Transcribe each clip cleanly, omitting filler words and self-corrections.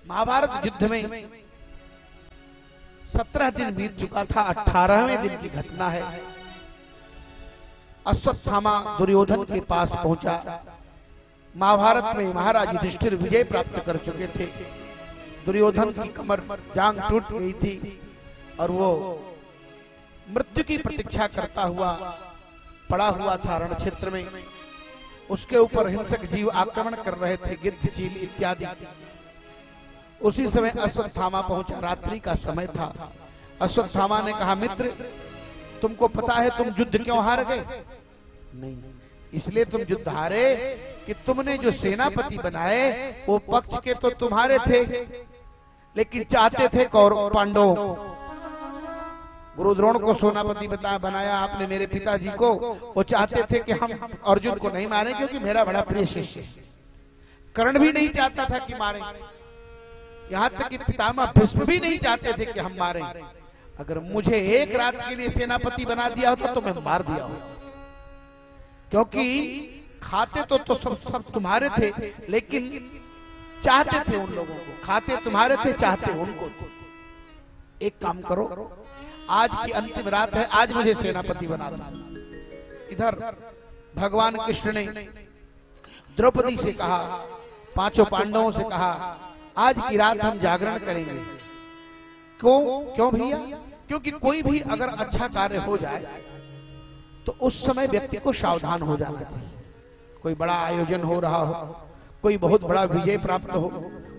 महाभारत युद्ध में 17 दिन बीत चुका था, 18वें दिन की घटना है। अश्वत्थामा दुर्योधन के पास पहुंचा। महाभारत में महाराज युधिष्ठिर विजय प्राप्त कर चुके थे। दुर्योधन की कमर जांग टूट गई थी और वो मृत्यु की प्रतीक्षा करता हुआ पड़ा हुआ था रण क्षेत्र में। उसके ऊपर हिंसक जीव आक्रमण कर रहे थे, गिद्ध, चील इत्यादि। उसी समय अश्वत्थामा पहुंचा। रात्रि का समय था। अश्वत्थामा ने कहा, मित्र तुमको पता है तुम युद्ध क्यों हार गए? नहीं, इसलिए तुम युद्ध हारे कि तुमने जो सेनापति बनाए वो पक्ष के तो तुम्हारे थे, लेकिन चाहते थे कौरव पांडवों। गुरु द्रोण को सेनापति बनाया आपने, मेरे पिताजी को। वो चाहते थे कि हम अर्जुन को नहीं मारें क्योंकि मेरा बड़ा प्रिय शिष्य। कर्ण भी नहीं चाहता था कि मारें, यहाँ तक कि पितामह भीष्म भी नहीं चाहते थे कि हम मारें। अगर मुझे एक रात के लिए सेनापति बना दिया होता तो मैं मार दिया होता, क्योंकि खाते तो सब तुम्हारे थे, लेकिन चाहते थे उन लोगों को। खाते तुम्हारे थे, चाहते उनको। एक काम करो, आज की अंतिम रात है, आज मुझे सेनापति बना दो। इधर भगवान कृष्ण ने द्रौपदी से कहा, पांचों पांडवों से कहा, आज की रात हम जागरण करेंगे। क्यों भैया? क्योंकि कोई भी अगर अच्छा कार्य हो जाए तो उस समय व्यक्ति को सावधान हो जाना चाहिए। कोई बड़ा आयोजन हो रहा हो, कोई बहुत बड़ा विजय प्राप्त हो,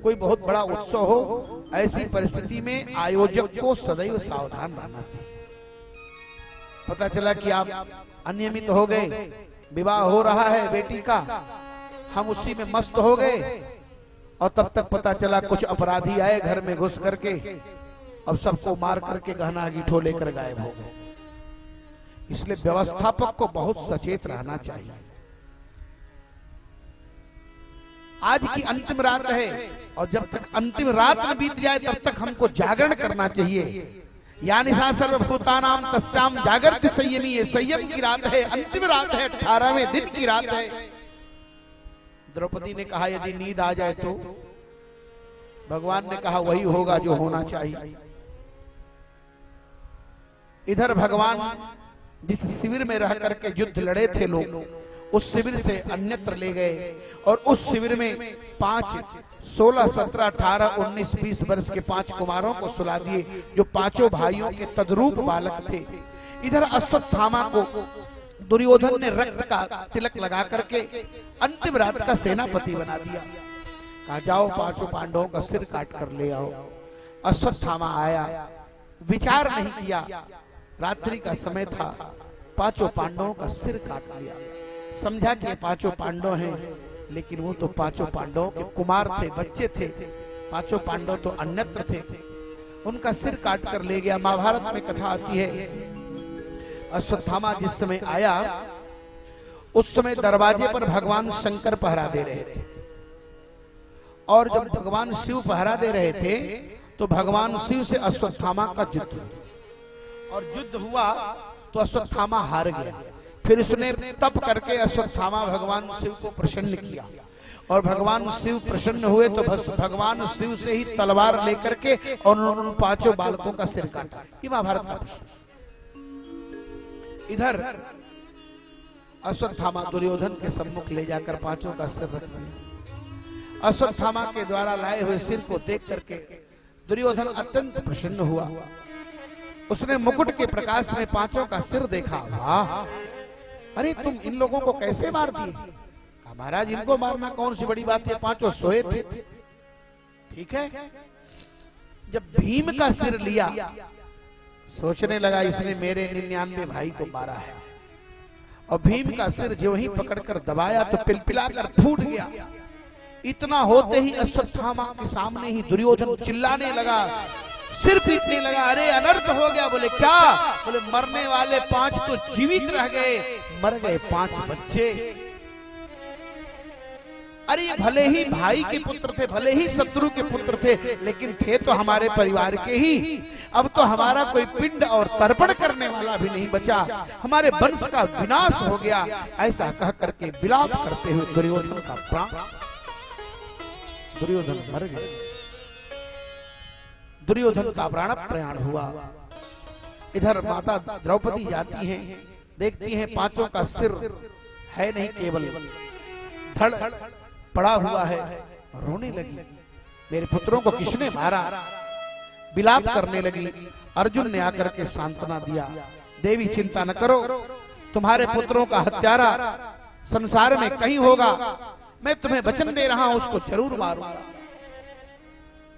कोई बहुत बड़ा उत्सव हो, ऐसी परिस्थिति में आयोजक को सदैव सावधान रहना चाहिए। पता चला कि आप अनियमित हो गए, विवाह हो रहा है बेटी का, हम उसी में मस्त हो गए, और तब तक पता चला कुछ अपराधी आए घर में घुस करके, अब सबको मार करके गहना गीठो लेकर गायब हो गए। इसलिए व्यवस्थापक को बहुत सचेत रहना चाहिए। आज की अंतिम रात है, और जब तक अंतिम रात न बीत जाए तब तक हमको जागरण करना चाहिए। यानी सर्वभूतानाम तस्याम जागर्ति संयमी। ये संयम की रात है, अंतिम रात है, 18वें दिन की रात है। द्रौपदी ने कहा, यदि नींद आ जाए तो? भगवान ने कहा, वही होगा जो होना चाहिए। इधर भगवान जिस शिविर में रह करके युद्ध लड़े थे लोग, उस शिविर से अन्यत्र ले गए, और उस शिविर में 5, 16, 17, 18, 19, 20 वर्ष के 5 कुमारों को सुला दिए, जो पांचों भाइयों के तद्रूप बालक थे। इधर अश्वत्थामा को दुर्योधन ने रक्त का तिलक लगा करके अंतिम रात का सेनापति बना दिया। कहा, जाओ पांचों पांडवों का सिर काट कर ले आओ। अश्वत्थामा आया, विचार नहीं किया, रात्रि का समय था, पांचों पांडवों का सिर काट लिया। समझा कि पांचों पांडव हैं, लेकिन वो तो पांचों पांडवों के कुमार थे, बच्चे थे। पांचों पांडव तो अन्यत्र थे। उनका सिर काट कर ले गया। महाभारत में कथा आती है, अश्वत्थामा जिस समय आया उस समय दरवाजे पर भगवान शंकर पहरा दे रहे थे, और जब भगवान शिव पहरा दे रहे थे तो भगवान शिव से अश्वत्थामा का युद्ध, और युद्ध हुआ तो अश्वत्थामा हार गया। फिर उसने तप करके अश्वत्थामा भगवान शिव को प्रसन्न किया, और भगवान शिव प्रसन्न हुए तो भगवान शिव से ही तलवार लेकर के और उन पांचों बालकों का सिर काटा। ये महाभारत का प्रश्न। इधर अश्वत्थामा दुर्योधन के सम्मुख ले जाकर पांचों का सिर रख दिया। अश्वत्थामा के द्वारा लाए हुए सिर को देख करके दुर्योधन अत्यंत प्रसन्न हुआ। उसने मुकुट के प्रकाश में पांचों का सिर देखा। वाह, अरे तुम इन लोगों को कैसे मार दिए? महाराज, इनको मारना कौन सी बड़ी बात है, पांचों सोए थे। ठीक है, जब भीम का सिर लिया, सोचने लगा इसने मेरे 99 भाई को मारा है, और भीम का सिर जो ही पकड़कर दबाया तो पिलपिलाकर फूट गया। इतना होते ही अश्वत्थामा के सामने ही दुर्योधन चिल्लाने लगा, सिर पीटने लगा, अरे अनर्थ हो गया। बोले क्या? बोले मरने वाले 5 तो जीवित रह गए, मर गए 5 बच्चे। अरे ये भले ही भाई के पुत्र थे, भले ही शत्रु के पुत्र थे, लेकिन थे तो हमारे परिवार के ही। अब तो हमारा कोई पिंड और तर्पण करने वाला भी नहीं बचा, हमारे वंश का विनाश हो गया। ऐसा कह करके विलाप करते हुए दुर्योधन का प्राण, दुर्योधन मर गए। दुर्योधन का प्राण प्रयाण हुआ। इधर माता द्रौपदी जाती हैं, देखती हैं पांचों का सिर है नहीं, केवल धड़ पड़ा हुआ है। रोने लगी, मेरे पुत्रों को किसने मारा? विलाप करने लगी। अर्जुन ने आकर के सांत्वना दिया, देवी चिंता न करो, तुम्हारे पुत्रों का हत्यारा संसार में कहीं होगा, मैं तुम्हें वचन दे रहा हूं, उसको जरूर मारूंगा।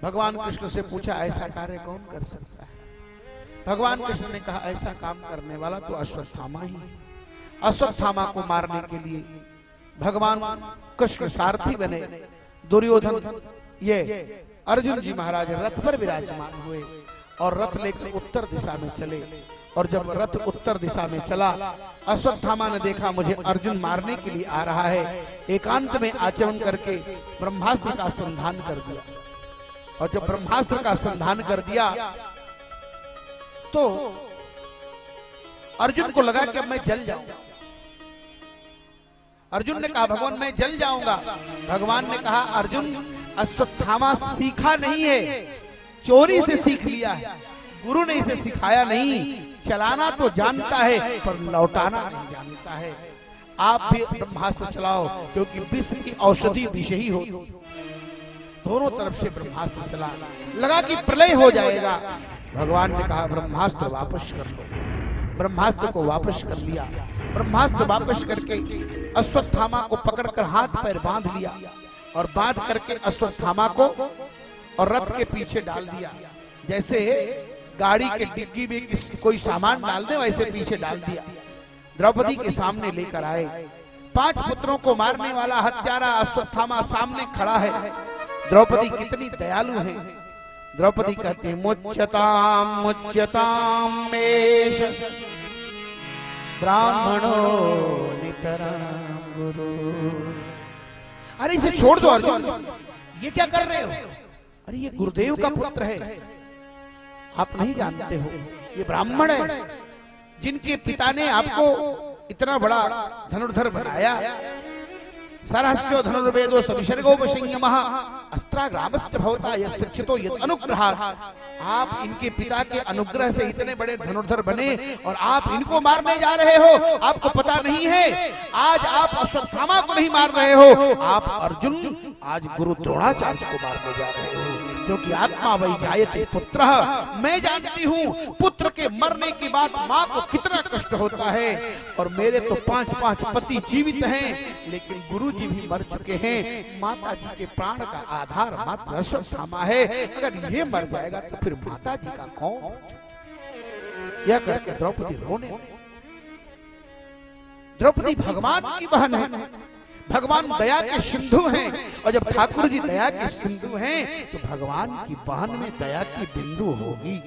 भगवान कृष्ण से पूछा, ऐसा कार्य कौन कर सकता है? भगवान कृष्ण ने कहा, ऐसा काम करने वाला तो अश्वत्थामा ही है। अश्वत्थामा को मारने के लिए भगवान कृष्ण सारथी बने। दुर्योधन ये अर्जुन जी महाराज रथ पर विराजमान हुए और रथ लेकर उत्तर दिशा में चले। और जब रथ उत्तर दिशा में चला, अश्वत्थामा ने देखा मुझे अर्जुन मारने के लिए आ रहा है, एकांत में आचमन करके ब्रह्मास्त्र का संधान कर दिया। और जब ब्रह्मास्त्र का संधान कर दिया तो अर्जुन को लगा कि अब मैं जल जाऊंगा। अर्जुन ने कहा, भगवान मैं जल जाऊंगा। भगवान ने कहा, अर्जुन अश्वत्थामा सीखा नहीं है, चोरी से सीख लिया है, गुरु ने इसे सिखाया नहीं। चलाना तो जानता है पर लौटाना नहीं जानता है। आप भी ब्रह्मास्त्र चलाओ, क्योंकि विष की औषधि विष ही होती। दोनों तरफ से ब्रह्मास्त्र चला, लगा कि प्रलय हो जाएगा। भगवान ने कहा, ब्रह्मास्त्र वापस कर लो। ब्रह्मास्त्र को वापस कर लिया। ब्रह्मास्त्र वापस करके अश्वत्थामा को पकड़कर हाथ पैर बांध लिया और बांध करके अश्वत्थामा को और रथ के पीछे डाल दिया। जैसे गाड़ी के डिग्गी में कोई सामान डाल दे, वैसे पीछे डाल दिया। द्रौपदी के सामने लेकर आए। 5 पुत्रों को मारने वाला हत्यारा अश्वत्थामा सामने खड़ा है। द्रौपदी कितनी दयालु है। द्रौपदी कहती है, मुच्यताम मुच्यताम मेष ब्राह्मणो नितराम गुरु। अरे इसे छोड़ दो अर्जुन, ये क्या कर रहे हो? अरे ये गुरुदेव का पुत्र है, आप नहीं जानते हो, ये ब्राह्मण है जिनके पिता ने आपको इतना बड़ा धनुर्धर बनाया। सरहस्यो धनुर्वेदो सविसर्गोपसंयमः अस्त्राग्रामस्य भवता यत्शिक्षितो यत् अनुग्रहात्। आप इनके पिता के अनुग्रह से इतने बड़े धनुर्धर बने और आप इनको मारने जा रहे हो। आपको पता नहीं है, आज आप अश्वत्थामा को नहीं मार रहे हो, आप अर्जुन आज गुरु द्रोणाचार्य को मारने जा रहे हो। क्योंकि आत्मा वही जायते पुत्रः, मैं जानती हूँ पुत्र के मरने के बाद माँ को कितना कष्ट होता है। और मेरे तो 5 पति जीवित हैं, लेकिन गुरु जी भी मर चुके हैं। माता जी के प्राण का आधार मात्र अश्वत्थामा है। अगर ये मर जाएगा तो फिर माता जी का कौन? यह करके द्रौपदी रोने लगी। द्रौपदी भगवान की बहन है, भगवान दया के सिंधु हैं। और जब ठाकुर जी दया के सिंधु हैं तो भगवान की बहन में दया की बिंदु होगी।